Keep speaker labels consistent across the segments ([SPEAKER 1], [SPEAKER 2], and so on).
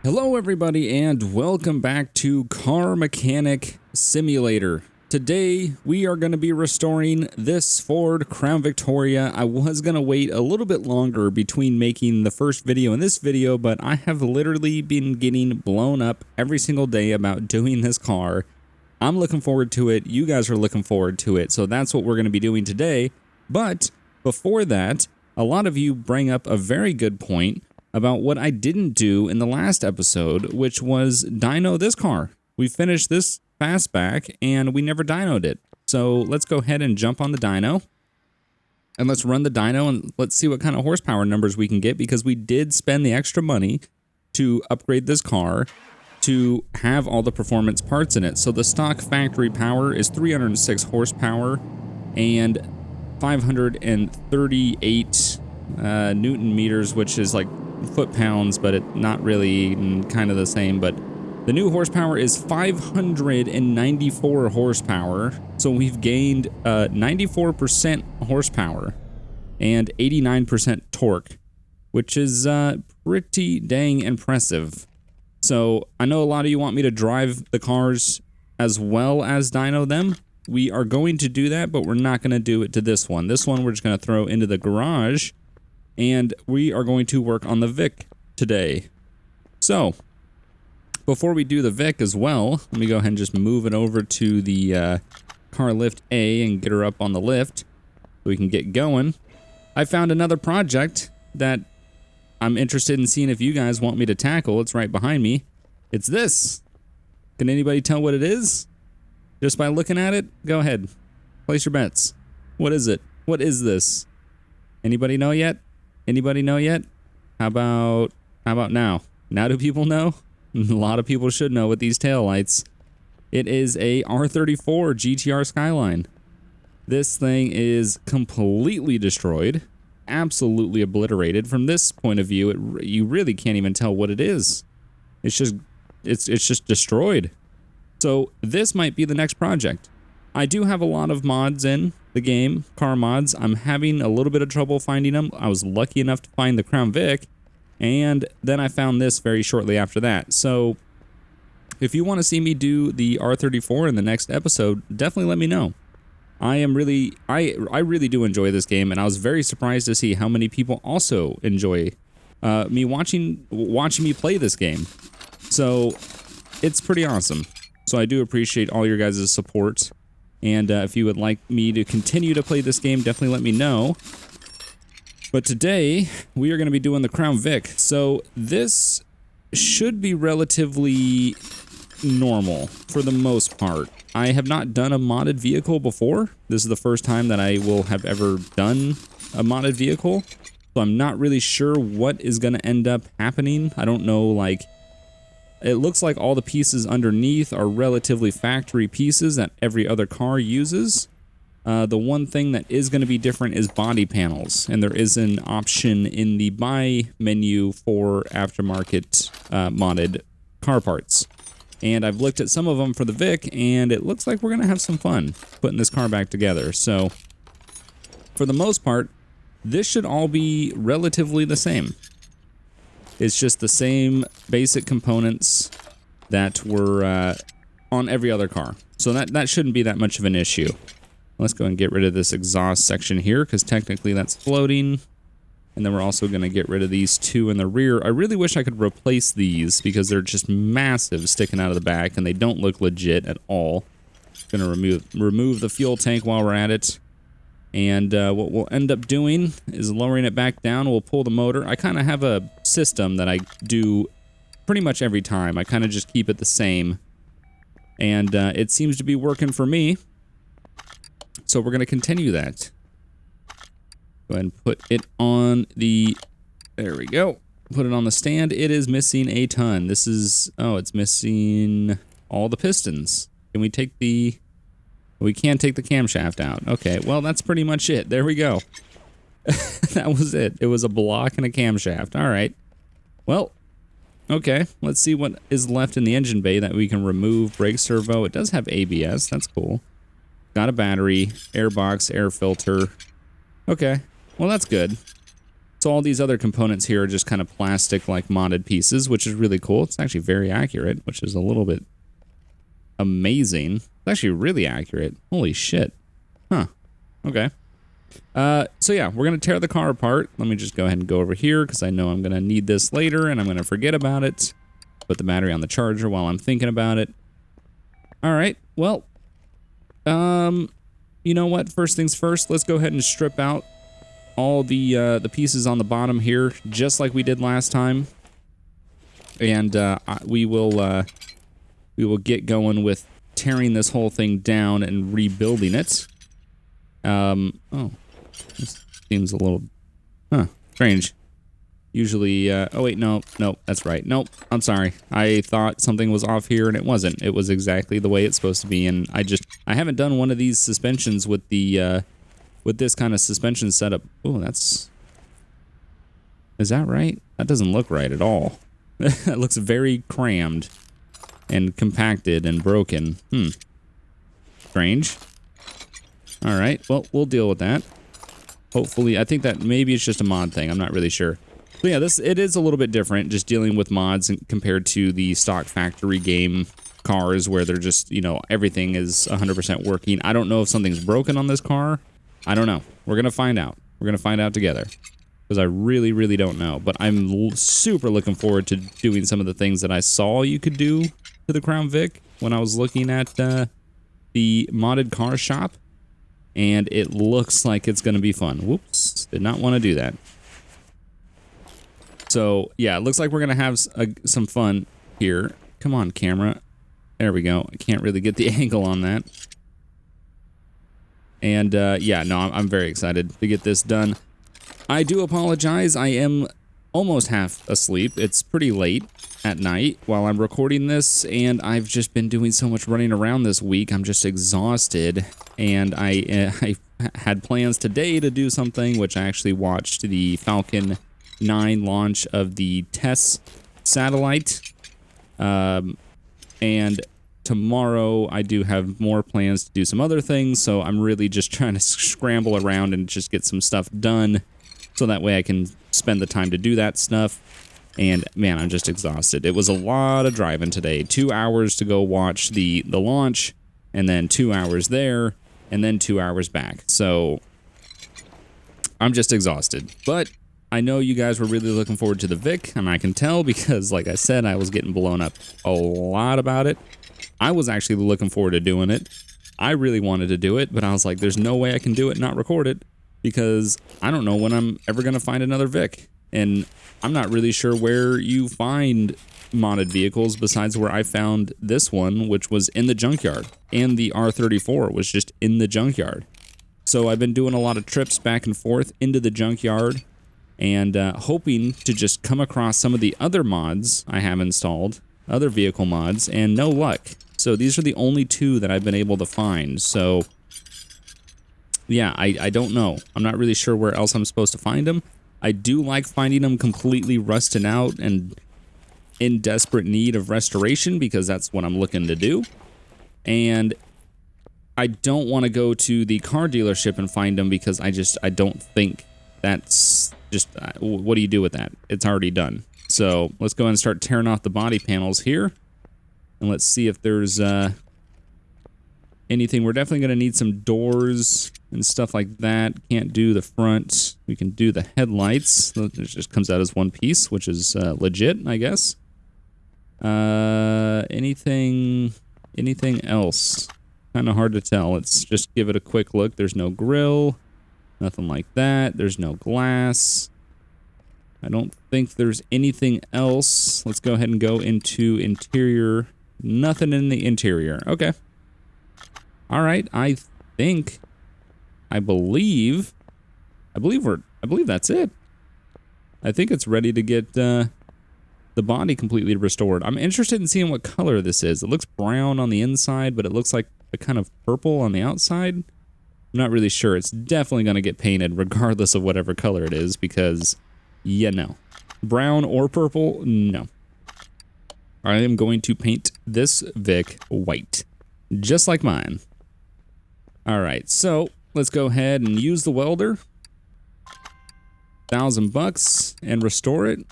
[SPEAKER 1] Hello everybody and welcome back to Car Mechanic Simulator. Today we are going to be restoring this Ford Crown Victoria. I was going to wait a little bit longer between making the first video and this video, but I have literally been getting blown up every single day about doing this car. I'm looking forward to it. You guys are looking forward to it. So that's what we're going to be doing today. But before that, a lot of you bring up a very good point about what I didn't do in the last episode, which was dyno this car. We finished this fastback and we never dynoed it. So let's go ahead and jump on the dyno and let's run the dyno and let's see what kind of horsepower numbers we can get, because we did spend the extra money to upgrade this car to have all the performance parts in it. So the stock factory power is 306 horsepower and 538 Newton meters, which is like foot-pounds, but it not really, kind of the same. But the new horsepower is 594 horsepower, so we've gained 94% horsepower and 89% torque, which is pretty dang impressive. So I know a lot of you want me to drive the cars as well as dyno them. We are going to do that, but we're not going to do it to this one. This one we're just going to throw into the garage, and we are going to work on the Vic today. So, before we do the Vic as well, let me go ahead and just move it over to the car lift A and get her up on the lift so we can get going. I found another project that I'm interested in seeing if you guys want me to tackle. It's right behind me. It's this. Can anybody tell what it is? Just by looking at it? Go ahead. Place your bets. What is it? What is this? Anybody know yet? Anybody know yet? How about now? Now do people know? A lot of people should know with these taillights. It is a R34 GTR Skyline. This thing is completely destroyed, absolutely obliterated. From this point of view, you really can't even tell what it is. It's just destroyed. So this might be the next project. I do have a lot of mods in the game, car mods. I'm having a little bit of trouble finding them. I was lucky enough to find the Crown Vic, and then I found this very shortly after that. So if you want to see me do the R34 in the next episode, definitely let me know. I really do enjoy this game, and I was very surprised to see how many people also enjoy me watching me play this game. So it's pretty awesome. So I do appreciate all your guys' support. And if you would like me to continue to play this game, definitely let me know. But today, we are going to be doing the Crown Vic. So this should be relatively normal for the most part. I have not done a modded vehicle before. This is the first time that I will have ever done a modded vehicle. So I'm not really sure what is going to end up happening. I don't know, like, it looks like all the pieces underneath are relatively factory pieces that every other car uses. The one thing that is going to be different is body panels, and there is an option in the buy menu for aftermarket modded car parts. And I've looked at some of them for the Vic, and it looks like we're going to have some fun putting this car back together. So, for the most part, this should all be relatively the same. It's just the same basic components that were on every other car. So that shouldn't be that much of an issue. Let's go and get rid of this exhaust section here, because technically that's floating. And then we're also going to get rid of these two in the rear. I really wish I could replace these, because they're just massive sticking out of the back, and they don't look legit at all. Going to remove the fuel tank while we're at it. And what we'll end up doing is lowering it back down. We'll pull the motor. I kind of have a system that I do pretty much every time. I kind of just keep it the same. And it seems to be working for me. So we're going to continue that. Go ahead and put it on the... There we go. Put it on the stand. It is missing a ton. This is... Oh, it's missing all the pistons. Can we take the... We can take the camshaft out. Okay, well, that's pretty much it. There we go. That was it. It was a block and a camshaft. All right. Well, okay. Let's see what is left in the engine bay that we can remove. Brake servo. It does have ABS. That's cool. Got a battery, air box, air filter. Okay. Well, that's good. So So all these other components here are just kind of plastic like modded pieces, which is really cool. It's actually very accurate, which is a little bit amazing. It's actually really accurate. Holy shit. Huh. Okay. So yeah, we're going to tear the car apart. Let me just go ahead and go over here because I know I'm going to need this later and I'm going to forget about it. Put the battery on the charger while I'm thinking about it. All right. Well, you know what? First things first, let's go ahead and strip out all the pieces on the bottom here, just like we did last time. And we will get going with tearing this whole thing down and rebuilding it. Oh, this seems a little, strange. Usually, oh wait, no, that's right. Nope, I'm sorry. I thought something was off here and it wasn't. It was exactly the way it's supposed to be. And I haven't done one of these suspensions with the, with this kind of suspension setup. Oh, is that right? That doesn't look right at all. It looks very crammed and compacted and broken. Strange. All right, well, we'll deal with that. Hopefully, I think that maybe it's just a mod thing. I'm not really sure. But yeah, it is a little bit different, just dealing with mods compared to the stock factory game cars where they're just, you know, everything is 100% working. I don't know if something's broken on this car. I don't know. We're going to find out. We're going to find out together because I really, really don't know. But I'm super looking forward to doing some of the things that I saw you could do to the Crown Vic when I was looking at the modded car shop. And it looks like it's going to be fun. Whoops. Did not want to do that. So, yeah, it looks like we're going to have some fun here. Come on, camera. There we go. I can't really get the angle on that. And, yeah, no, I'm very excited to get this done. I do apologize. I am almost half asleep. It's pretty late at night while I'm recording this, and I've just been doing so much running around this week. I'm just exhausted, and I had plans today to do something, which I actually watched the Falcon 9 launch of the TESS satellite, and tomorrow I do have more plans to do some other things, so I'm really just trying to scramble around and just get some stuff done so that way I can spend the time to do that stuff. And man, I'm just exhausted. It was a lot of driving today. 2 hours to go watch the launch, and then 2 hours there, and then 2 hours back. So I'm just exhausted. But I know you guys were really looking forward to the Vic, and I can tell because, like I said, I was getting blown up a lot about it. I was actually looking forward to doing it. I really wanted to do it, but I was like, there's no way I can do it and not record it because I don't know when I'm ever going to find another Vic. And I'm not really sure where you find modded vehicles besides where I found this one, which was in the junkyard. And the R34 was just in the junkyard. So I've been doing a lot of trips back and forth into the junkyard and hoping to just come across some of the other mods I have installed, other vehicle mods, and no luck. So these are the only two that I've been able to find. So yeah, I don't know. I'm not really sure where else I'm supposed to find them. I do like finding them completely rusted out and in desperate need of restoration because that's what I'm looking to do. And I don't want to go to the car dealership and find them because I don't think that's just, what do you do with that? It's already done. So let's go ahead and start tearing off the body panels here. And let's see if there's anything. We're definitely going to need some doors and stuff like that. Can't do the front. We can do the headlights. It just comes out as one piece, which is legit, I guess. Anything else? Kind of hard to tell. Let's just give it a quick look. There's no grill. Nothing like that. There's no glass. I don't think there's anything else. Let's go ahead and go into interior. Nothing in the interior. Okay. All right. I believe that's it. I think it's ready to get the body completely restored. I'm interested in seeing what color this is. It looks brown on the inside, but it looks like a kind of purple on the outside. I'm not really sure. It's definitely going to get painted regardless of whatever color it is because, yeah, no. Brown or purple, no. I am going to paint this Vic white, just like mine. All right, so let's go ahead and use the welder. $1,000 and restore it.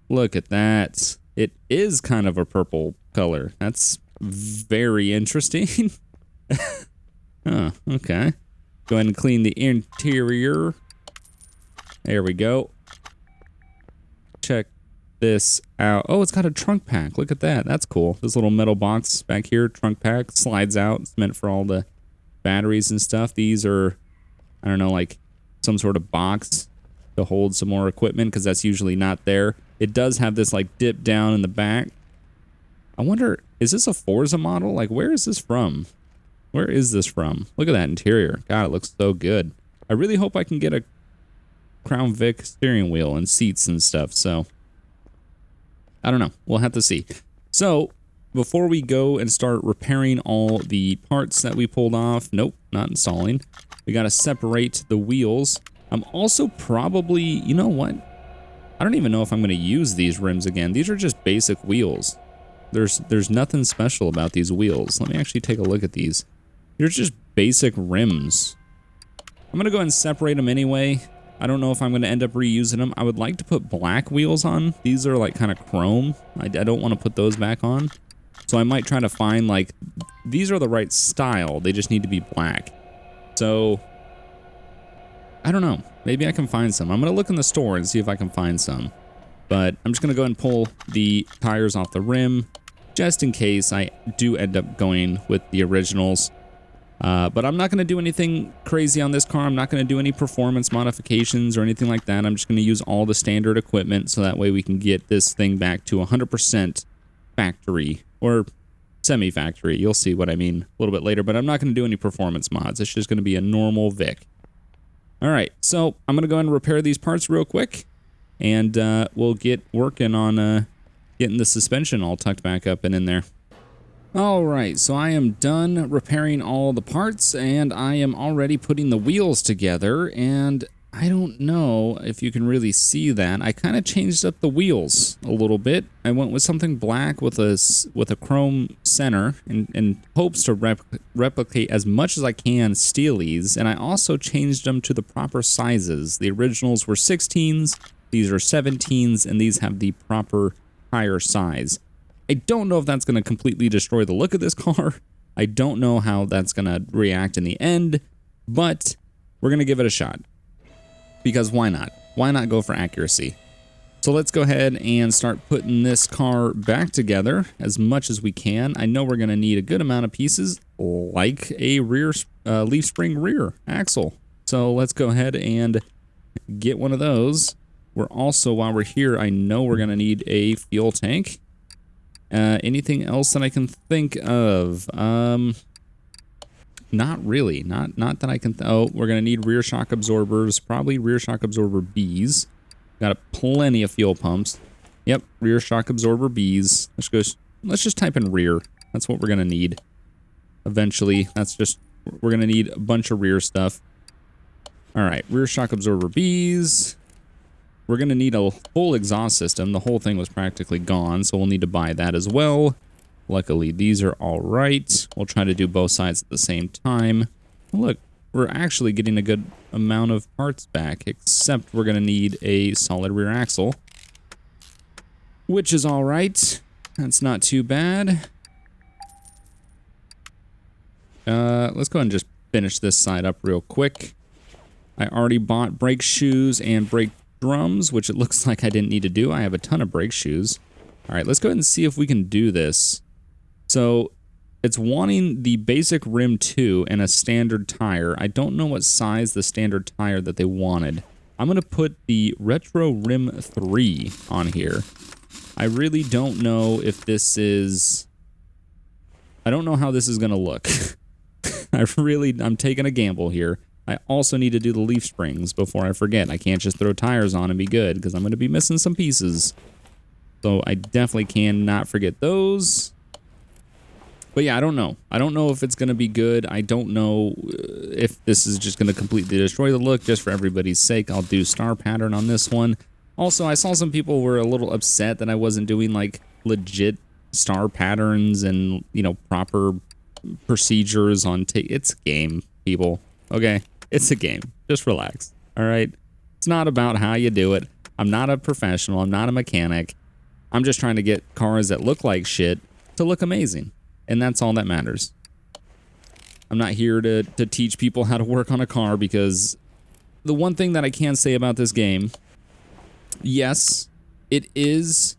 [SPEAKER 1] Look at that. It is kind of a purple color. That's very interesting. Oh, okay. Go ahead and clean the interior. There we go. Check this out. Oh, it's got a trunk pack. Look at that. That's cool. This little metal box back here, trunk pack, slides out. It's meant for all the batteries and stuff. These are, I don't know, like some sort of box to hold some more equipment because that's usually not there. It does have this like dip down in the back. I wonder, is this a Forza model? Like, where is this from? Where is this from? Look at that interior. God, it looks so good. I really hope I can get a Crown Vic steering wheel and seats and stuff, so I don't know. We'll have to see. So, before we go and start repairing all the parts that we pulled off, nope, not installing. We got to separate the wheels. I'm also probably, you know what? I don't even know if I'm going to use these rims again. These are just basic wheels. There's nothing special about these wheels. Let me actually take a look at these. They're just basic rims. I'm going to go ahead and separate them anyway. I don't know if I'm going to end up reusing them. I would like to put black wheels on. These are like kind of chrome. I don't want to put those back on. So I might try to find like, these are the right style. They just need to be black. So, I don't know. Maybe I can find some. I'm going to look in the store and see if I can find some. But I'm just going to go ahead and pull the tires off the rim just in case I do end up going with the originals. But I'm not going to do anything crazy on this car. I'm not going to do any performance modifications or anything like that. I'm just going to use all the standard equipment so that way we can get this thing back to 100% factory or semi-factory. You'll see what I mean a little bit later, but I'm not going to do any performance mods. It's just going to be a normal Vic. All right, so I'm going to go ahead and repair these parts real quick, and we'll get working on getting the suspension all tucked back up and in there. All right, so I am done repairing all the parts, and I am already putting the wheels together, and I don't know if you can really see that. I kind of changed up the wheels a little bit. I went with something black with a chrome center in hopes to replicate as much as I can Steelies, and I also changed them to the proper sizes. The originals were 16s, these are 17s, and these have the proper tire size. I don't know if that's going to completely destroy the look of this car. I don't know how that's going to react in the end, but we're going to give it a shot. Because why not? Why not go for accuracy? So let's go ahead and start putting this car back together as much as we can. I know we're going to need a good amount of pieces, like a rear leaf spring rear axle. So let's go ahead and get one of those. We're also, while we're here, I know we're going to need a fuel tank. Anything else that I can think of? Not really. Not that I can. Oh, we're gonna need rear shock absorbers. Probably rear shock absorber Bs. Got plenty of fuel pumps. Yep, rear shock absorber Bs. Let's just type in rear. That's what we're gonna need. Eventually, we're gonna need a bunch of rear stuff. All right, rear shock absorber Bs. We're going to need a full exhaust system. The whole thing was practically gone, so we'll need to buy that as well. Luckily, these are all right. We'll try to do both sides at the same time. Look, we're actually getting a good amount of parts back, except we're going to need a solid rear axle, which is all right. That's not too bad. Let's go ahead and just finish this side up real quick. I already bought brake shoes and brake drums, which it looks like I didn't need to do. I have a ton of brake shoes. All right, let's go ahead and see if we can do this. So it's wanting the basic rim 2 and a standard tire. I don't know what size the standard tire that they wanted. I'm going to put the retro rim 3 on here. I really don't know if this is... I don't know how this is going to look. I'm taking a gamble here. I also need to do the leaf springs before I forget. I can't just throw tires on and be good because I'm going to be missing some pieces. So I definitely cannot forget those. But yeah, I don't know. I don't know if it's going to be good. I don't know if this is just going to completely destroy the look. Just for everybody's sake, I'll do star pattern on this one. Also, I saw some people were a little upset that I wasn't doing like legit star patterns and, you know, proper procedures on it's a game, people. Okay, it's a game. Just relax. All right. It's not about how you do it. I'm not a professional. I'm not a mechanic. I'm just trying to get cars that look like shit to look amazing. And that's all that matters. I'm not here to teach people how to work on a car, because the one thing that I can say about this game, yes, it is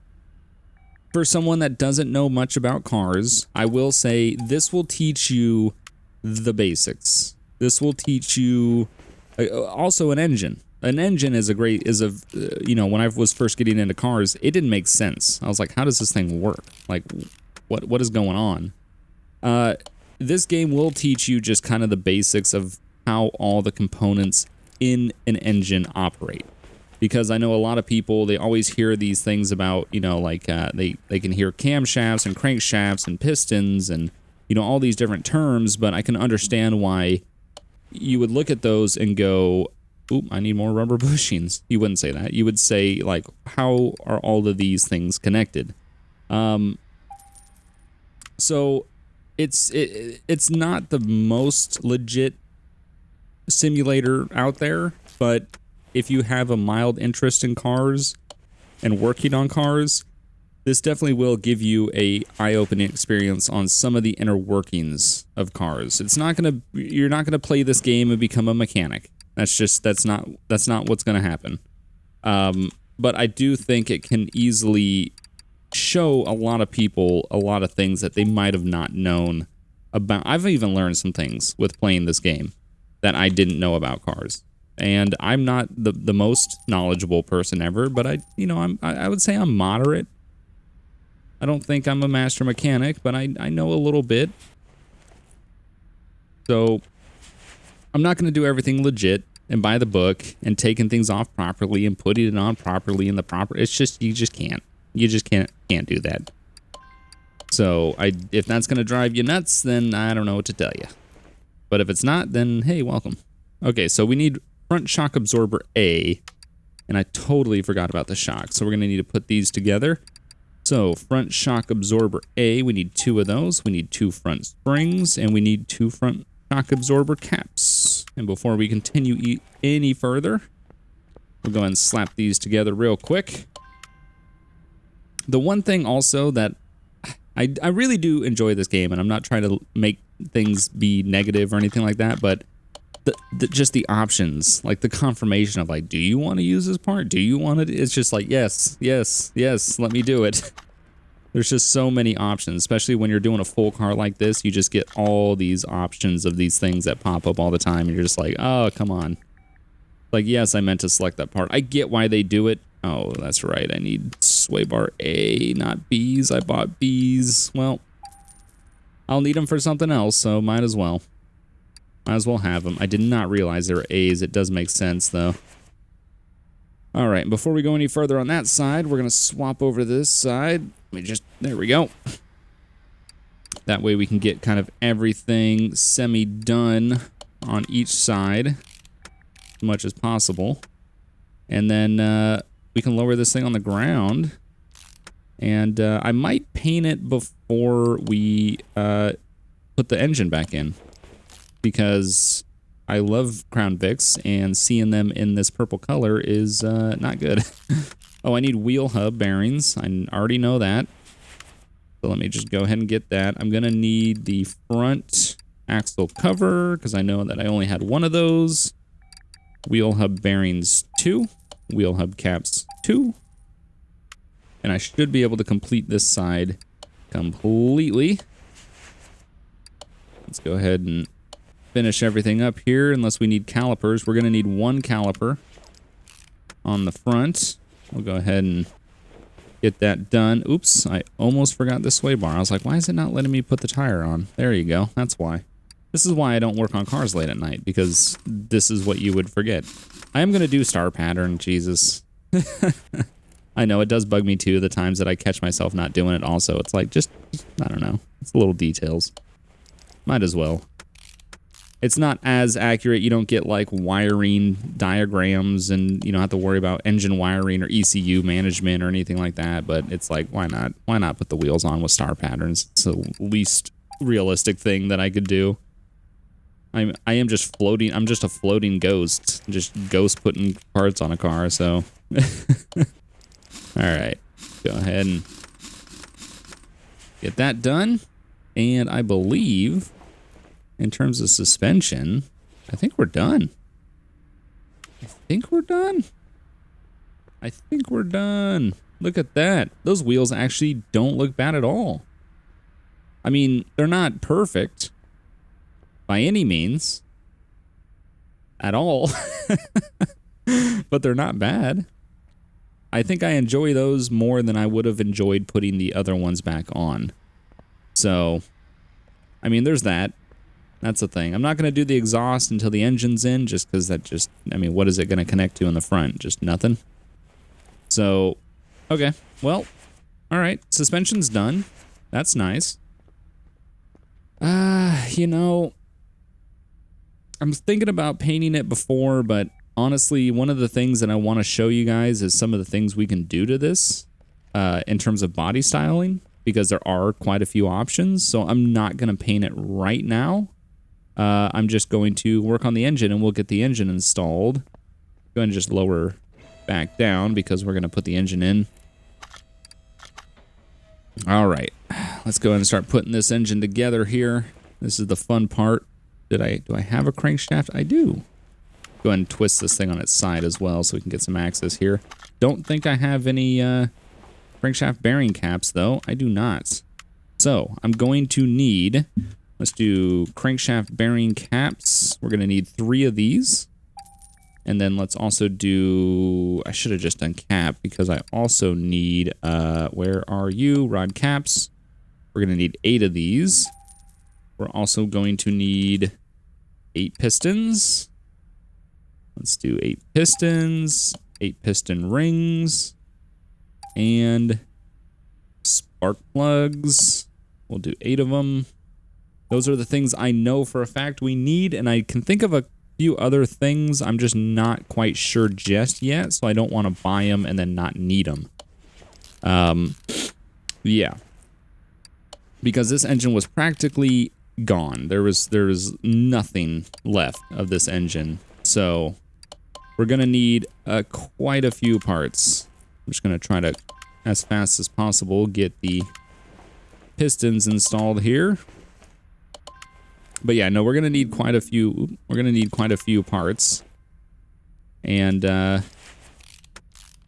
[SPEAKER 1] for someone that doesn't know much about cars. I will say this will teach you the basics. This will teach you also an engine. An engine is you know, when I was first getting into cars, it didn't make sense. I was like, how does this thing work? Like, what is going on? This game will teach you just kind of the basics of how all the components in an engine operate. Because I know a lot of people, they always hear these things about, you know, like they can hear camshafts and crankshafts and pistons and, you know, all these different terms, but I can understand why you would look at those and go, oop, I need more rubber bushings. You wouldn't say that. You would say, like, how are all of these things connected? So it's not the most legit simulator out there, but if you have a mild interest in cars and working on cars, this definitely will give you a eye-opening experience on some of the inner workings of cars. You're not gonna play this game and become a mechanic. That's not what's gonna happen. But I do think it can easily show a lot of people a lot of things that they might have not known about. I've even learned some things with playing this game that I didn't know about cars. And I'm not the most knowledgeable person ever, but I would say I'm moderate. I don't think I'm a master mechanic, but I know a little bit. So I'm not going to do everything legit and by the book and taking things off properly and putting it on properly in the proper. It's just, you just can't. You just can't do that. So if that's going to drive you nuts, then I don't know what to tell you. But if it's not, then hey, welcome. Okay, so we need front shock absorber A, and I totally forgot about the shock. So we're going to need to put these together. So front shock absorber A, we need 2 of those. We need 2 front springs, and we need 2 front shock absorber caps. And before we continue any further, we'll go ahead and slap these together real quick. The one thing also that I really do enjoy this game, and I'm not trying to make things be negative or anything like that, but just the options, like the confirmation of like, do you want to use this part? Do you want it? It's just like, yes, yes, yes, let me do it. There's just so many options, especially when you're doing a full car like this. You just get all these options of these things that pop up all the time, and you're just like, oh, come on. Like, yes, I meant to select that part. I get why they do it. Oh, that's right. I need sway bar A, not B's. I bought B's. Well, I'll need them for something else, so might as well. Might as well have them. I did not realize they were A's. It does make sense, though. All right, before we go any further on that side, we're going to swap over to this side. There we go. That way we can get kind of everything semi-done on each side as much as possible. And then we can lower this thing on the ground. And I might paint it before we put the engine back in, because I love Crown Vics, and seeing them in this purple color is not good. Oh, I need wheel hub bearings. I already know that. So let me just go ahead and get that. I'm going to need the front axle cover, because I know that I only had 1 of those. Wheel hub bearings 2. Wheel hub caps 2. And I should be able to complete this side completely. Let's go ahead and finish everything up here, unless we need calipers. We're going to need 1 caliper on the front. We'll go ahead and get that done. Oops, I almost forgot the sway bar. I was like, why is it not letting me put the tire on? There you go. That's why. This is why I don't work on cars late at night, because this is what you would forget. I am going to do star pattern, Jesus. I know, it does bug me too, the times that I catch myself not doing it also. It's like, just, I don't know. It's little details. Might as well. It's not as accurate. You don't get like wiring diagrams, and you don't have to worry about engine wiring or ECU management or anything like that. But it's like, why not? Why not put the wheels on with star patterns? It's the least realistic thing that I could do. I am just floating. I'm just a floating ghost. Just ghost putting parts on a car, so. Alright. Go ahead and get that done. And I believe, in terms of suspension, I think we're done. I think we're done. I think we're done. Look at that. Those wheels actually don't look bad at all. I mean, they're not perfect by any means at all, but they're not bad. I think I enjoy those more than I would have enjoyed putting the other ones back on. So, I mean, there's that. That's the thing. I'm not going to do the exhaust until the engine's in, just because that just, I mean, what is it going to connect to in the front? Just nothing. So, okay. Well, all right. Suspension's done. That's nice. You know, I'm thinking about painting it before, but honestly, one of the things that I want to show you guys is some of the things we can do to this in terms of body styling, because there are quite a few options. So I'm not going to paint it right now. I'm just going to work on the engine, and we'll get the engine installed. Go ahead and just lower back down because we're going to put the engine in. All right, let's go ahead and start putting this engine together here. This is the fun part. Do I have a crankshaft? I do. Go ahead and twist this thing on its side as well so we can get some access here. Don't think I have any crankshaft bearing caps though. I do not. So I'm going to need, let's do crankshaft bearing caps. We're going to need 3 of these. And then let's also do, I should have just done cap because I also need, where are you? Rod caps. We're going to need 8 of these. We're also going to need 8 pistons. Let's do 8 pistons, 8 piston rings, and spark plugs. We'll do 8 of them. Those are the things I know for a fact we need, and I can think of a few other things. I'm just not quite sure just yet, so I don't want to buy them and then not need them. Yeah. Because this engine was practically gone. There was nothing left of this engine. So we're going to need quite a few parts. I'm just going to try to, as fast as possible, get the pistons installed here. But yeah, no, we're going to need quite a few. We're going to need quite a few parts. And that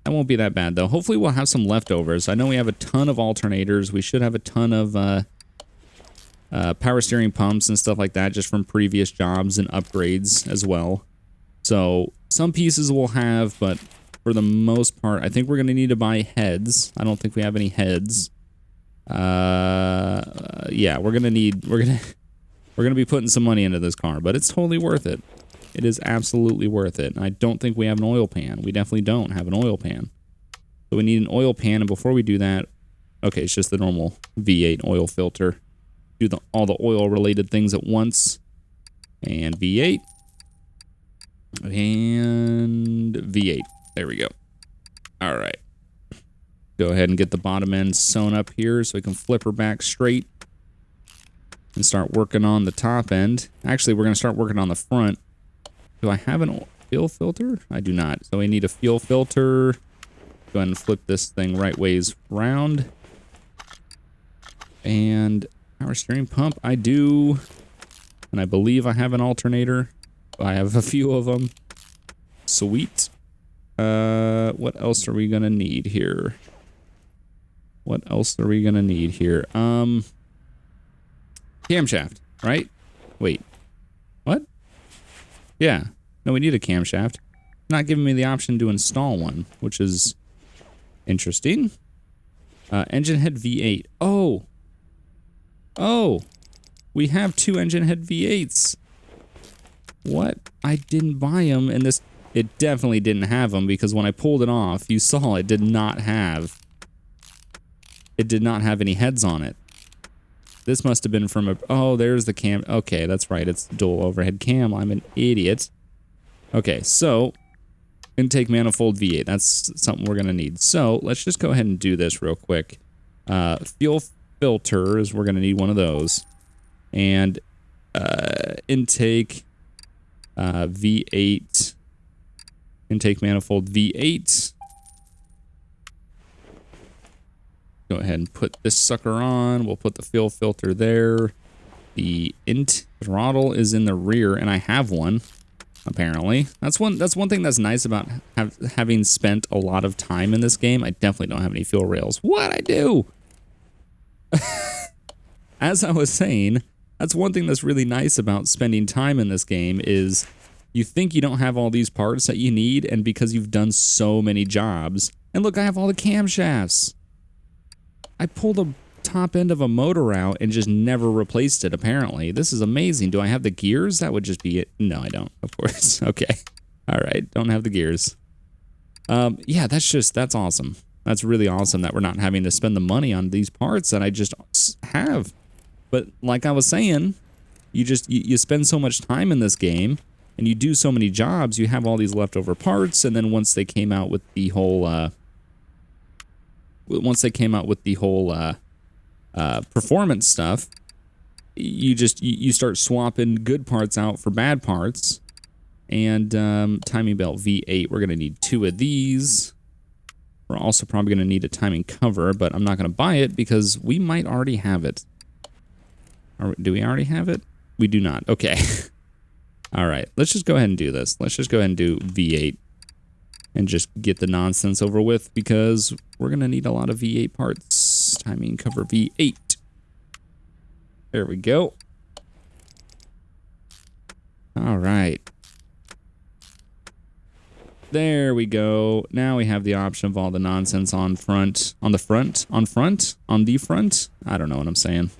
[SPEAKER 1] won't be that bad, though. Hopefully we'll have some leftovers. I know we have a ton of alternators. We should have a ton of power steering pumps and stuff like that just from previous jobs and upgrades as well. So some pieces we'll have, but for the most part, I think we're going to need to buy heads. I don't think we have any heads. Yeah, we're going to be putting some money into this car, but it's totally worth it. It is absolutely worth it. And I don't think we have an oil pan. We definitely don't have an oil pan. So we need an oil pan, and before we do that, okay, it's just the normal V8 oil filter. Do all the oil-related things at once. And V8. And V8. There we go. All right. Go ahead and get the bottom end sewn up here so we can flip her back straight and start working on the top end. Actually, we're going to start working on the front. Do I have an fuel filter? I do not. So we need a fuel filter. Go ahead and flip this thing right ways round. And power steering pump, I do. And I believe I have an alternator. I have a few of them. Sweet. What else are we going to need here? What else are we going to need here? Camshaft, right? Wait. What? Yeah. No, we need a camshaft. Not giving me the option to install one, which is interesting. Engine head V8. Oh. Oh. We have 2 engine head V8s. What? I didn't buy them, and this... It definitely didn't have them, because when I pulled it off, you saw it did not have... It did not have any heads on it. This must have been from a... Oh, there's the cam... Okay, that's right. It's dual overhead cam. I'm an idiot. Okay, so... Intake manifold V8. That's something we're going to need. So, let's just go ahead and do this real quick. Fuel filters. We're going to need one of those. And intake V8. Intake manifold V8. Go ahead and put this sucker on. We'll put the fill filter there. The throttle is in the rear, and I have one, apparently. That's one thing that's nice about having spent a lot of time in this game. I definitely don't have any fuel rails. What'd I do? As I was saying, that's one thing that's really nice about spending time in this game is you think you don't have all these parts that you need, and because you've done so many jobs. And look, I have all the camshafts. I pulled the top end of a motor out and just never replaced it, apparently. This is amazing. Do I have the gears? That would just be it. No, I don't, of course. Okay. All right. Don't have the gears. Yeah, that's awesome. That's really awesome that we're not having to spend the money on these parts that I just have. But like I was saying, you spend so much time in this game and you do so many jobs, you have all these leftover parts, and then once they came out with the whole performance stuff, you start swapping good parts out for bad parts. And timing belt V8, we're gonna need 2 of these. We're also probably gonna need a timing cover, but I'm not gonna buy it because we might already have it. Do we already have it? We do not. Okay. All right, let's just go ahead and do this. Let's just go ahead and do V8 and just get the nonsense over with because we're gonna need a lot of V8 parts. Timing cover V8. There we go. All right. There we go. Now we have the option of all the nonsense on the front. I don't know what I'm saying.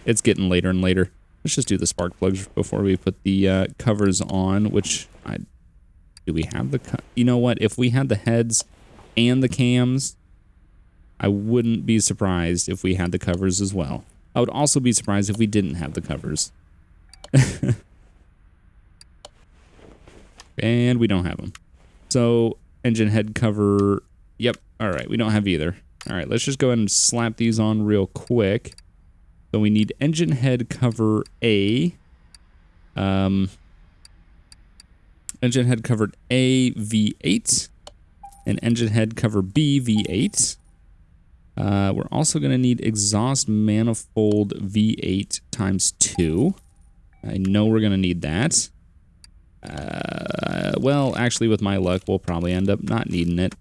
[SPEAKER 1] It's getting later and later. Let's just do the spark plugs before we put the covers on, which do we have the, you know what? If we had the heads and the cams, I wouldn't be surprised if we had the covers as well. I would also be surprised if we didn't have the covers. And we don't have them. So, engine head cover, yep, all right, we don't have either. All right, let's just go ahead and slap these on real quick. So we need engine head cover A. Engine head cover A V8 and engine head cover B V8. We're also going to need exhaust manifold V8 times 2. I know we're going to need that. Well, actually, with my luck, we'll probably end up not needing it.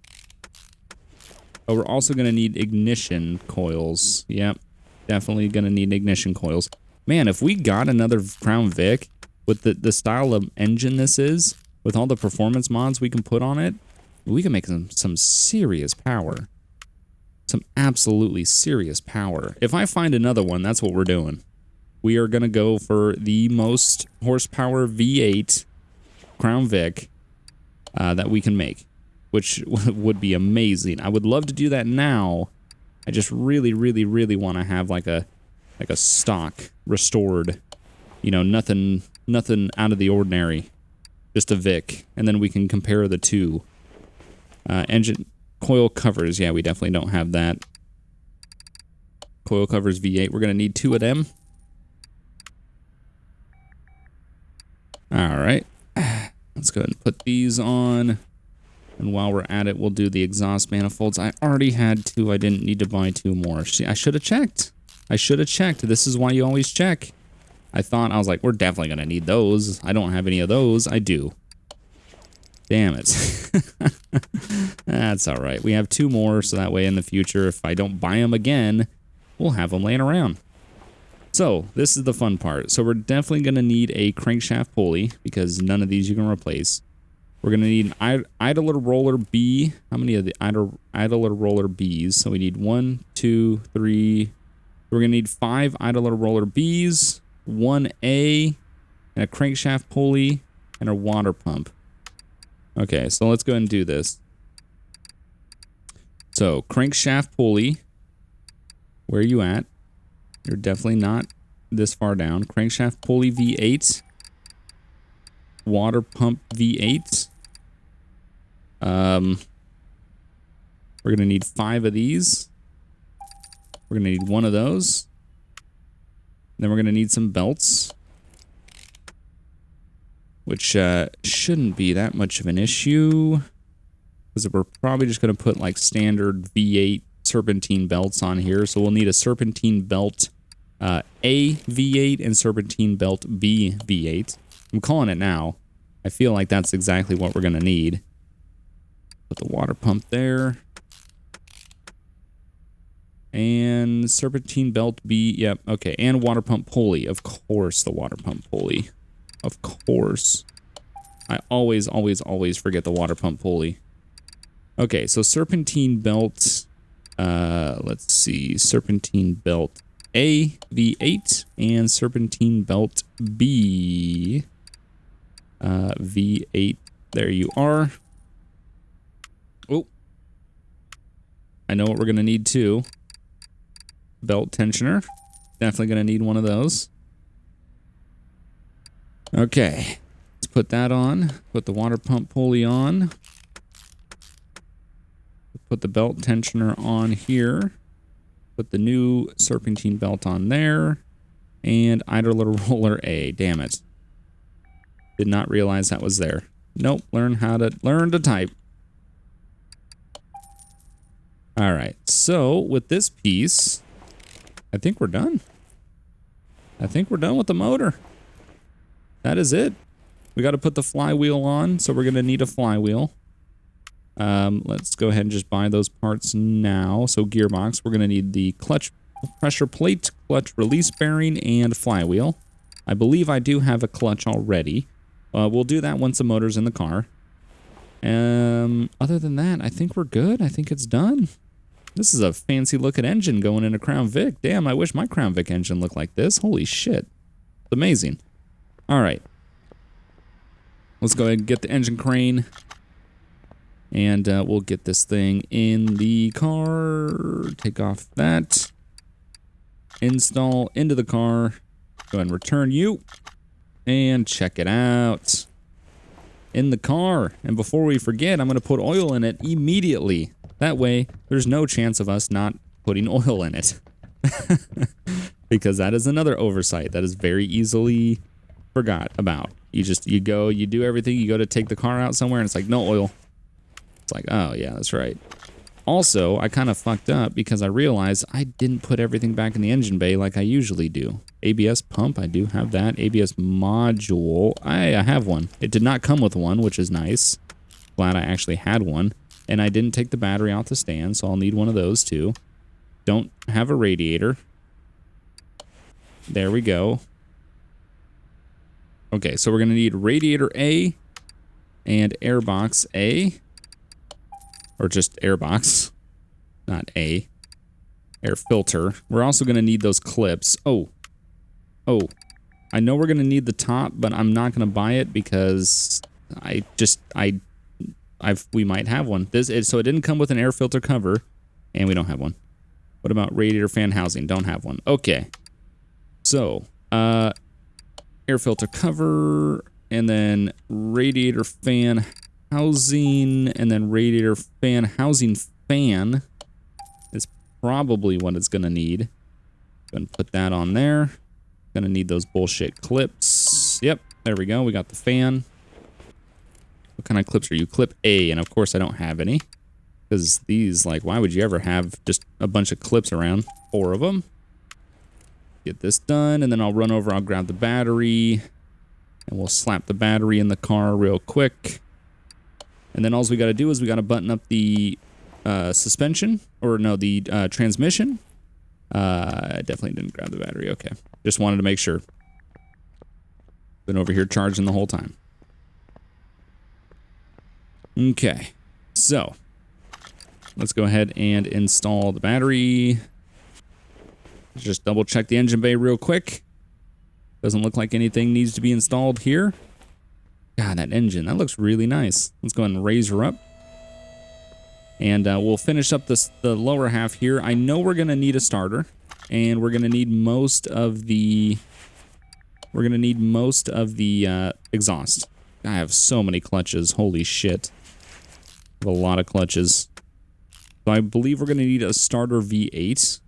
[SPEAKER 1] But we're also going to need ignition coils. Yep, definitely going to need ignition coils. Man, if we got another Crown Vic with the style of engine this is, with all the performance mods we can put on it, we can make some serious power. Some absolutely serious power. If I find another one, that's what we're doing. We are going to go for the most horsepower V8 Crown Vic that we can make, which would be amazing. I would love to do that now. I just really, really, really want to have like a stock restored, you know, nothing out of the ordinary, just a Vic, and then we can compare the two. Engine coil covers, yeah, we definitely don't have that. Coil covers V8, we're gonna need 2 of them. All right. Let's go ahead and put these on. And while we're at it, we'll do the exhaust manifolds. I already had 2. I didn't need to buy 2 more. I should have checked. I should have checked. This is why you always check. I was like, we're definitely going to need those. I don't have any of those. I do. Damn it. That's all right. We have 2 more, so that way in the future, if I don't buy them again, we'll have them laying around. So, this is the fun part. So, we're definitely going to need a crankshaft pulley, because none of these you can replace. We're going to need an idler roller B. How many of the idler roller Bs? So, we need 1, 2, 3. We're going to need 5 idler roller Bs, 1 A, and a crankshaft pulley, and a water pump. Okay, so let's go ahead and do this. So, crankshaft pulley. Where are you at? You're definitely not this far down. Crankshaft pulley V8. Water pump V8. We're going to need 5 of these. We're going to need 1 of those. Then we're going to need some belts. which shouldn't be that much of an issue. Because we're probably just going to put like standard V8 serpentine belts on here. So we'll need a serpentine belt A V8 and serpentine belt B V8. I'm calling it now. I feel like that's exactly what we're going to need. Put the water pump there. And serpentine belt B. Yep. Okay. And water pump pulley. Of course, the water pump pulley. Of course. I always forget the water pump pulley. Okay. So serpentine belt. Let's see. Serpentine belt A V8 and serpentine belt B V8. There you are. Oh. I know what we're going to need too. Belt tensioner. Definitely going to need one of those. Okay. Let's put that on. Put the water pump pulley on. Put the belt tensioner on here. Put the new serpentine belt on there. And idler roller A. Damn it. Did not realize that was there. Nope. Learn to type. All right. So with this piece, I think we're done. I think we're done with the motor. That is it. We got to put the flywheel on, so we're going to need a flywheel. Let's go ahead and just buy those parts now. So gearbox, we're going to need the clutch pressure plate, clutch release bearing, and flywheel. I believe I do have a clutch already. We'll do that once the motor's in the car. Other than that, I think we're good. I think it's done. This is a fancy looking engine going in a Crown Vic. Damn, I wish my Crown Vic engine looked like this. Holy shit. It's amazing. All right. Let's go ahead and get the engine crane. And we'll get this thing in the car. Take off that. Install into the car. Go ahead and return you. And check it out. In the car. And before we forget, I'm going to put oil in it immediately. That way, there's no chance of us not putting oil in it. Because that is another oversight that is very easily forgot about. You do everything, you go to take the car out somewhere, and it's like, no oil. It's like, oh, yeah, that's right. Also, I kind of fucked up because I realized I didn't put everything back in the engine bay like I usually do. ABS pump, I do have that. ABS module, I have one. It did not come with one, which is nice. Glad I actually had one. And I didn't take the battery off the stand, so I'll need one of those too. Don't have a radiator. There we go. Okay, so we're going to need radiator A and airbox A. Or just airbox, not A. Air filter. We're also going to need those clips. Oh. I know we're going to need the top, but I'm not going to buy it because we might have one. So it didn't come with an air filter cover, and we don't have one. What about radiator fan housing? Don't have one. Okay. So, air filter cover, and then radiator fan housing, and then radiator fan housing fan is probably what it's going to need. Go ahead and put that on there. Going to need those bullshit clips. Yep, there we go. We got the fan. What kind of clips are you? Clip A, and of course I don't have any. Because these, like, why would you ever have just a bunch of clips around? 4 of them. Get this done, and then I'll run over, I'll grab the battery, and we'll slap the battery in the car real quick. And then all we got to do is we got to button up the suspension, or no, the transmission. I definitely didn't grab the battery, okay. Just wanted to make sure. Been over here charging the whole time. Okay, so let's go ahead and install the battery. Just double check the engine bay real quick. Doesn't look like anything needs to be installed here. God, that engine, that looks really nice. Let's go ahead and raise her up. And we'll finish up the lower half here. I know we're going to need a starter. And we're going to need most of the exhaust. I have so many clutches. Holy shit. I have a lot of clutches. So I believe we're going to need a starter V8.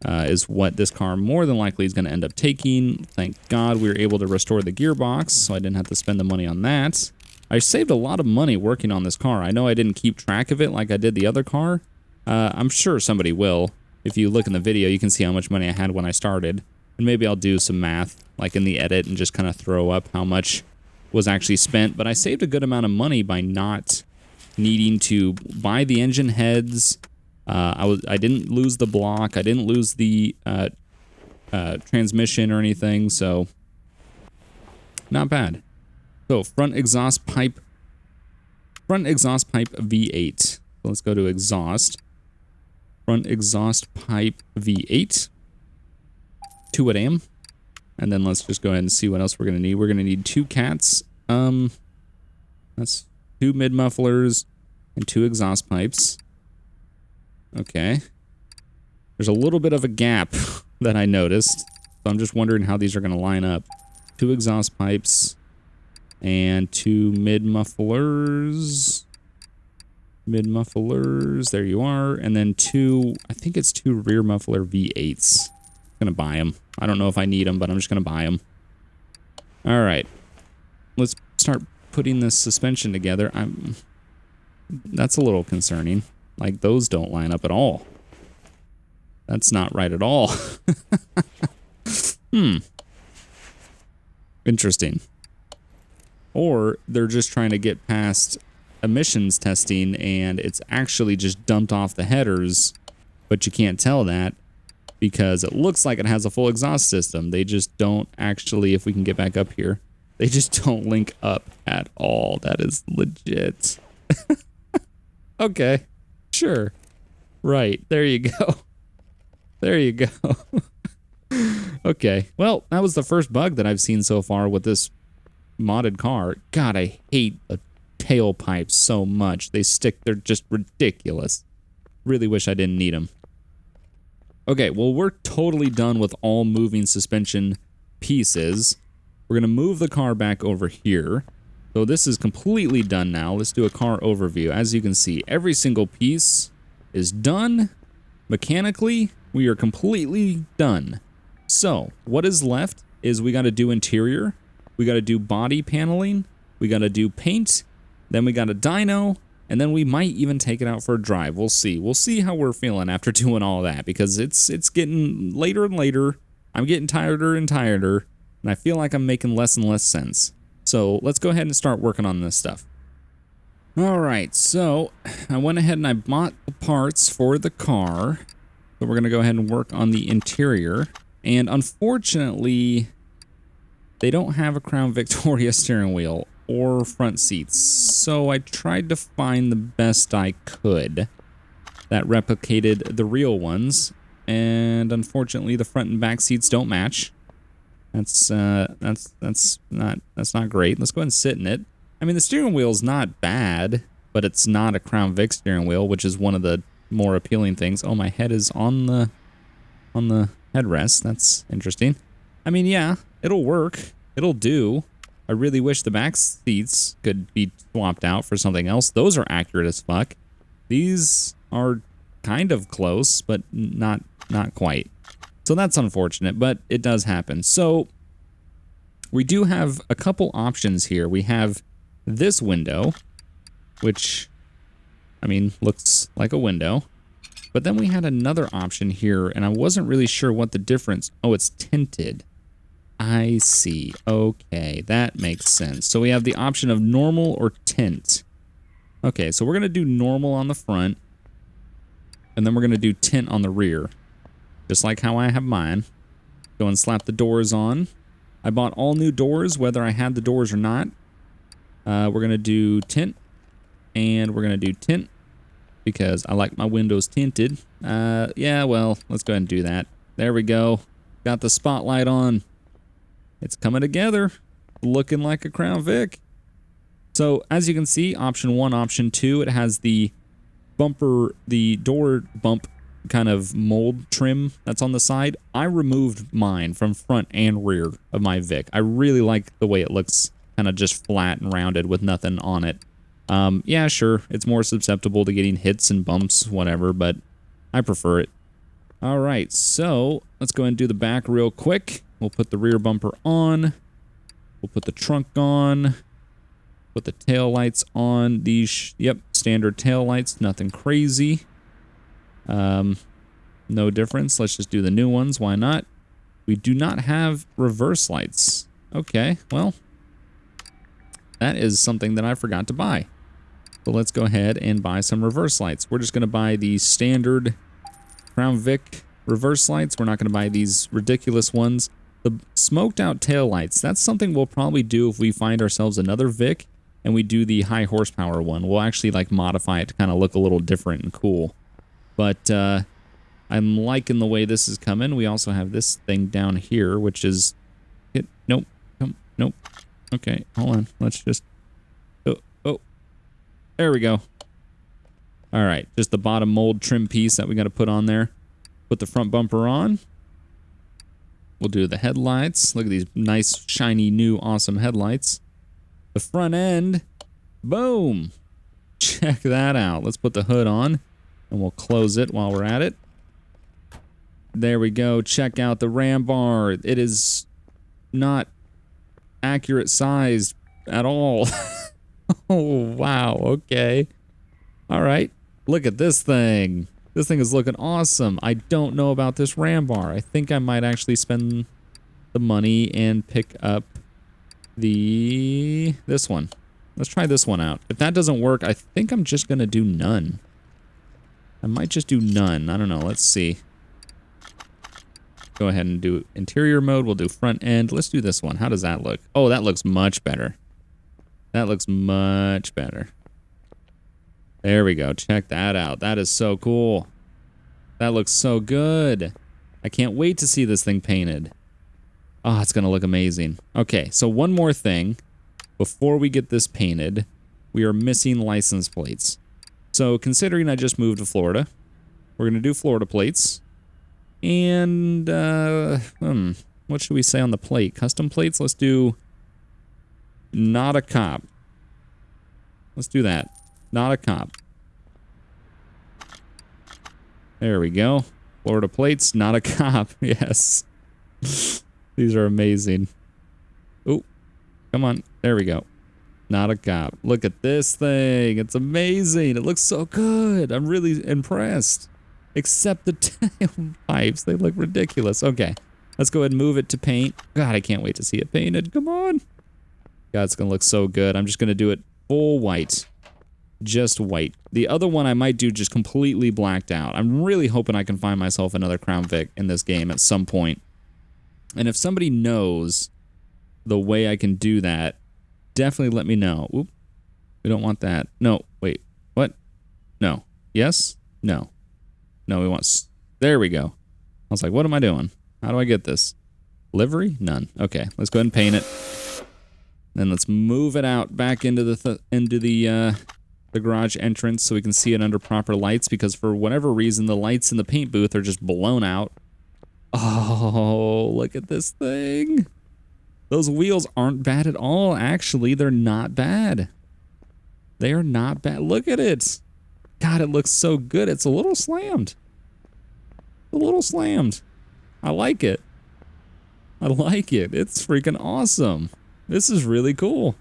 [SPEAKER 1] is what this car more than likely is going to end up taking. Thank God we were able to restore the gearbox, so I didn't have to spend the money on that. I saved a lot of money working on this car. I know I didn't keep track of it like I did the other car. I'm sure somebody will. If you look in the video, you can see how much money I had when I started. And maybe I'll do some math, like in the edit, and just kind of throw up how much was actually spent. But I saved a good amount of money by not needing to buy the engine heads. I didn't lose the block. I didn't lose the transmission or anything, so not bad. So front exhaust pipe V8. So let's go to exhaust. Front exhaust pipe V8. 2 am. And then let's just go ahead and see what else we're gonna need. We're gonna need 2 cats. That's 2 mid mufflers and 2 exhaust pipes. Okay. There's a little bit of a gap that I noticed. So I'm just wondering how these are gonna line up. 2 exhaust pipes and 2 mid mufflers. Mid mufflers, there you are. And then 2, I think it's 2 rear muffler V8s. I'm gonna buy them. I don't know if I need them, but I'm just gonna buy them. All right, let's start putting this suspension together. That's a little concerning. Like, those don't line up at all. That's not right at all. Interesting. Or they're just trying to get past emissions testing and it's actually just dumped off the headers, but you can't tell that because it looks like it has a full exhaust system. They just don't actually, if we can get back up here, they just don't link up at all. That is legit. Okay, sure. Right, there you go. There you go. Okay, well, that was the first bug that I've seen so far with this modded car. God, I hate the tailpipes so much. They're just ridiculous. Really wish I didn't need them. Okay, well, we're totally done with all moving suspension pieces. We're gonna move the car back over here. So this is completely done now. Let's do a car overview. As you can see, every single piece is done. Mechanically, we are completely done. So what is left is we gotta do interior, we gotta do body paneling, we gotta do paint, then we got a dyno, and then we might even take it out for a drive. We'll see. We'll see how we're feeling after doing all that because it's getting later and later. I'm getting tireder and tireder, and I feel like I'm making less and less sense. So let's go ahead and start working on this stuff. All right, so I went ahead and I bought the parts for the car. So we're gonna go ahead and work on the interior. And unfortunately, they don't have a Crown Victoria steering wheel or front seats. So I tried to find the best I could that replicated the real ones. And unfortunately, the front and back seats don't match. That's not great. Let's go ahead and sit in it. I mean, the steering wheel is not bad, but it's not a Crown Vic steering wheel, which is one of the more appealing things. Oh, my head is on the headrest. That's interesting. I mean, yeah, it'll work. It'll do. I really wish the back seats could be swapped out for something else. Those are accurate as fuck. These are kind of close, but not quite. So that's unfortunate, but it does happen. So we do have a couple options here. We have this window, which, I mean, looks like a window. But then we had another option here, and I wasn't really sure what the difference. Oh, it's tinted. I see. Okay, that makes sense. So we have the option of normal or tint. Okay, so we're going to do normal on the front, and then we're going to do tint on the rear. Just like how I have mine. Go and slap the doors on. I bought all new doors, whether I had the doors or not. We're going to do tint, and we're going to do tint, because I like my windows tinted. Yeah, well, let's go ahead and do that. There we go. Got the spotlight on. It's coming together. Looking like a Crown Vic. So, as you can see, option 1, option 2, it has the bumper, the door bump kind of mold trim that's on the side. I removed mine from front and rear of my Vic. I really like the way it looks, kind of just flat and rounded with nothing on it. Yeah, sure, it's more susceptible to getting hits and bumps, whatever, but I prefer it. All right, so let's go ahead and do the back real quick. We'll put the rear bumper on. We'll put the trunk on. Put the tail lights on. These, yep, standard tail lights, nothing crazy. No difference. Let's just do the new ones. Why not? We do not have reverse lights. Okay, well, that is something that I forgot to buy. So let's go ahead and buy some reverse lights. We're just going to buy the standard Crown Vic reverse lights. We're not going to buy these ridiculous ones. The smoked out tail lights, that's something we'll probably do if we find ourselves another Vic and we do the high horsepower one. We'll actually like modify it to kind of look a little different and cool. But I'm liking the way this is coming. We also have this thing down here, which is... Nope. Nope. Okay, hold on. Let's just... Oh. There we go. All right, just the bottom mold trim piece that we got to put on there. Put the front bumper on. We'll do the headlights. Look at these nice, shiny, new, awesome headlights. The front end. Boom. Check that out. Let's put the hood on, and we'll close it while we're at it. There we go. Check out the ram bar. It is not accurate sized at all. Oh, wow. Okay. All right. Look at this thing. This thing is looking awesome. I don't know about this ram bar. I think I might actually spend the money and pick up this one. Let's try this one out. If that doesn't work, I think I'm just going to do none. I might just do none. I don't know. Let's see. Go ahead and do interior mode. We'll do front end. Let's do this one. How does that look? Oh, that looks much better. That looks much better. There we go. Check that out. That is so cool. That looks so good. I can't wait to see this thing painted. Oh, it's going to look amazing. Okay, so one more thing. Before we get this painted, we are missing license plates. So considering I just moved to Florida, we're going to do Florida plates. And, what should we say on the plate? Custom plates? Let's do not a cop. Let's do that. Not a cop. There we go. Florida plates, not a cop. Yes. These are amazing. Oh, come on. There we go. Not a cop. Look at this thing. It's amazing. It looks so good. I'm really impressed. Except the tailpipes. They look ridiculous. Okay. Let's go ahead and move it to paint. God, I can't wait to see it painted. Come on. God, it's going to look so good. I'm just going to do it full white. Just white. The other one I might do just completely blacked out. I'm really hoping I can find myself another Crown Vic in this game at some point. And if somebody knows the way I can do that, definitely let me know. Oop. We don't want that. No. Wait. What? No. Yes? No. No, we want... There we go. I was like, what am I doing? How do I get this? Livery? None. Okay, let's go ahead and paint it. Then let's move it out back into the garage entrance so we can see it under proper lights, because for whatever reason, the lights in the paint booth are just blown out. Oh, look at this thing. Those wheels aren't bad at all, actually. They're not bad. They are not bad. Look at it. God, it looks so good. It's a little slammed. A little slammed. I like it. I like it. It's freaking awesome. This is really cool.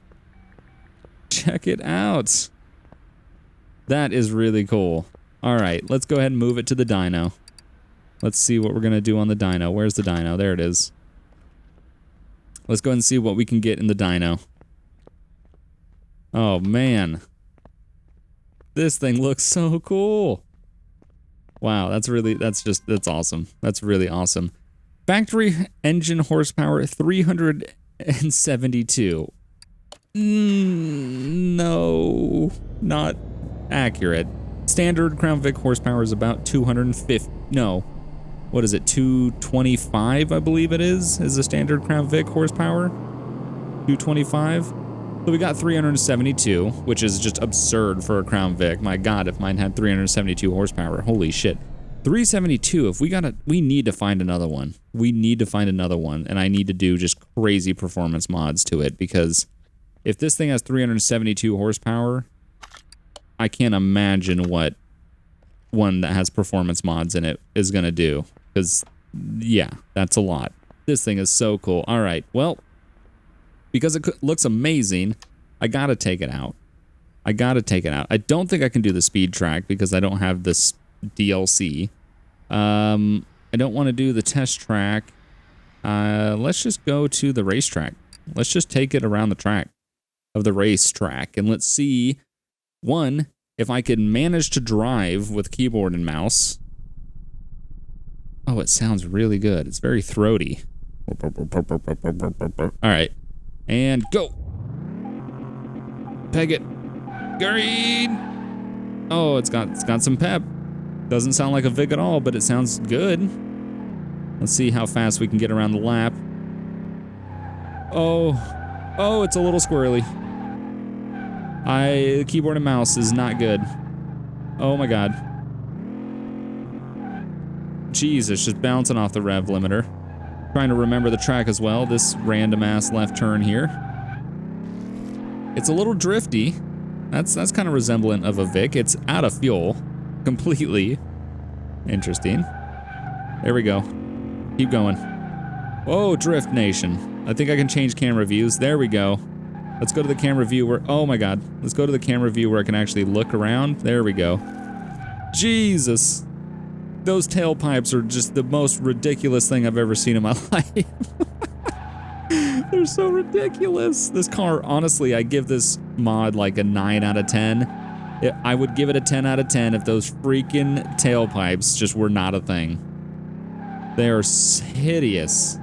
[SPEAKER 1] Check it out. That is really cool. All right, let's go ahead and move it to the dyno. Let's see what we're going to do on the dyno. Where's the dyno? There it is. Let's go ahead and see what we can get in the dyno. Oh, man. This thing looks so cool. Wow, that's awesome. That's really awesome. Factory engine horsepower 372. No, not accurate. Standard Crown Vic horsepower is about 250. No, what is it? 225, I believe it is the standard Crown Vic horsepower. 225. So we got 372, which is just absurd for a Crown Vic. My God, if mine had 372 horsepower, holy shit. 372, we need to find another one. We need to find another one, and I need to do just crazy performance mods to it, because if this thing has 372 horsepower, I can't imagine what one that has performance mods in it is going to do. Because, yeah, that's a lot. This thing is so cool. All right, well, because it looks amazing, I got to take it out. I don't think I can do the speed track because I don't have this DLC. I don't want to do the test track. Let's just go to the racetrack. Let's just take it around the track of the racetrack, and let's see, one, if I can manage to drive with keyboard and mouse. Oh, it sounds really good. It's very throaty. All right, and go. Peg it. Green. Oh, it's got some pep. Doesn't sound like a Vic at all, but it sounds good. Let's see how fast we can get around the lap. Oh, it's a little squirrely. Keyboard and mouse is not good. Oh my god. Jesus, just bouncing off the rev limiter. Trying to remember the track as well. This random ass left turn here. It's a little drifty. That's kind of resemblant of a Vic. It's out of fuel. Completely. Interesting. There we go. Keep going. Whoa, Drift Nation. I think I can change camera views. There we go. Let's go to the camera view where... Oh my god. Let's go to the camera view where I can actually look around. There we go. Jesus. Those tailpipes are just the most ridiculous thing I've ever seen in my life. They're so ridiculous. This car, honestly, I give this mod like a 9 out of 10. I would give it a 10 out of 10 if those freaking tailpipes just were not a thing. They are hideous.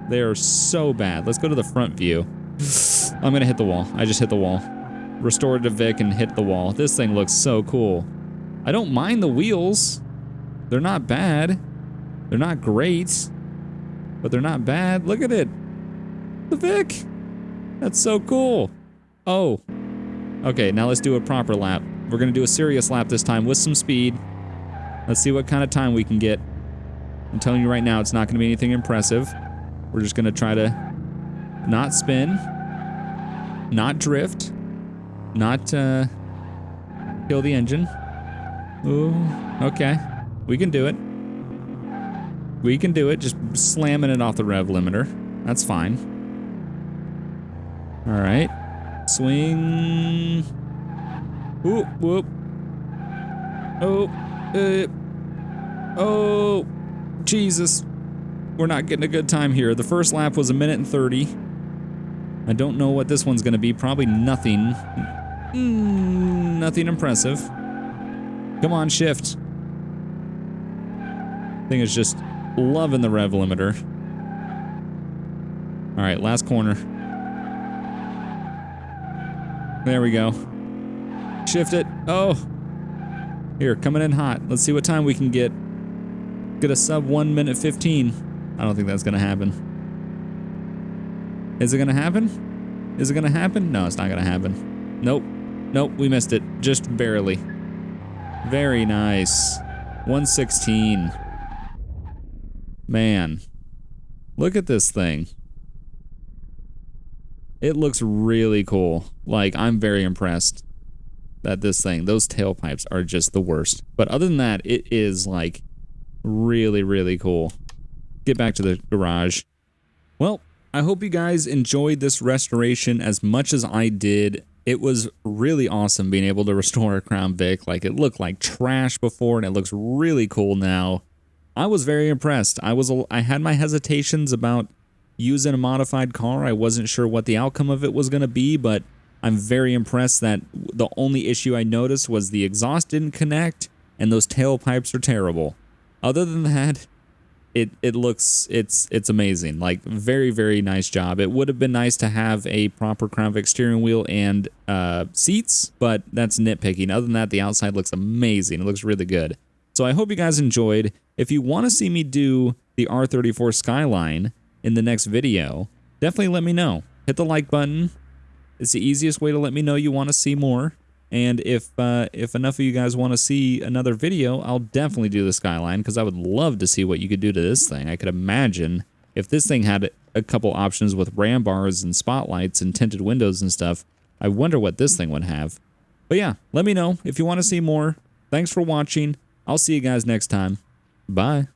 [SPEAKER 1] They are so bad. Let's go to the front view. I'm gonna hit the wall. I just hit the wall. Restored to Vic and hit the wall. This thing looks so cool. I don't mind the wheels. They're not bad. They're not great, but they're not bad. Look at it. The Vic. That's so cool. Oh. Okay, now let's do a proper lap. We're gonna do a serious lap this time with some speed. Let's see what kind of time we can get. I'm telling you right now, it's not gonna be anything impressive. We're just gonna try to not spin, not drift, not kill the engine. Ooh, okay. We can do it. We can do it, just slamming it off the rev limiter. That's fine. All right. Swing. Whoop, whoop. Oh, oh, Jesus. We're not getting a good time here. The first lap was 1 minute and 30. I don't know what this one's gonna be. Probably nothing. Nothing impressive. Come on, shift. Thing is just loving the rev limiter. All right, last corner. There we go. Shift it. Oh. Here, coming in hot. Let's see what time we can get. Get a sub 1 minute 15. I don't think that's gonna happen. Is it gonna happen? Is it gonna happen? No, it's not gonna happen. Nope. Nope, we missed it. Just barely. Very nice. 116. Man. Look at this thing. It looks really cool. Like, I'm very impressed that this thing, those tailpipes are just the worst. But other than that, it is like really, really cool. Get back to the garage. Well, I hope you guys enjoyed this restoration as much as I did. It was really awesome being able to restore a Crown Vic. Like, it looked like trash before and it looks really cool now. I was very impressed. I had my hesitations about using a modified car. I wasn't sure what the outcome of it was going to be, but I'm very impressed that the only issue I noticed was the exhaust didn't connect and those tailpipes are terrible. Other than that, it's amazing. Like, very, very nice job. It would have been nice to have a proper Crown Vic steering wheel and seats, but that's nitpicking. Other than that, the outside looks amazing. It looks really good. So I hope you guys enjoyed. If you want to see me do the R34 Skyline in the next video, definitely let me know. Hit the like button. It's the easiest way to let me know you want to see more. And if enough of you guys want to see another video, I'll definitely do the Skyline, because I would love to see what you could do to this thing. I could imagine if this thing had a couple options with ram bars and spotlights and tinted windows and stuff, I wonder what this thing would have. But yeah, let me know if you want to see more. Thanks for watching. I'll see you guys next time. Bye.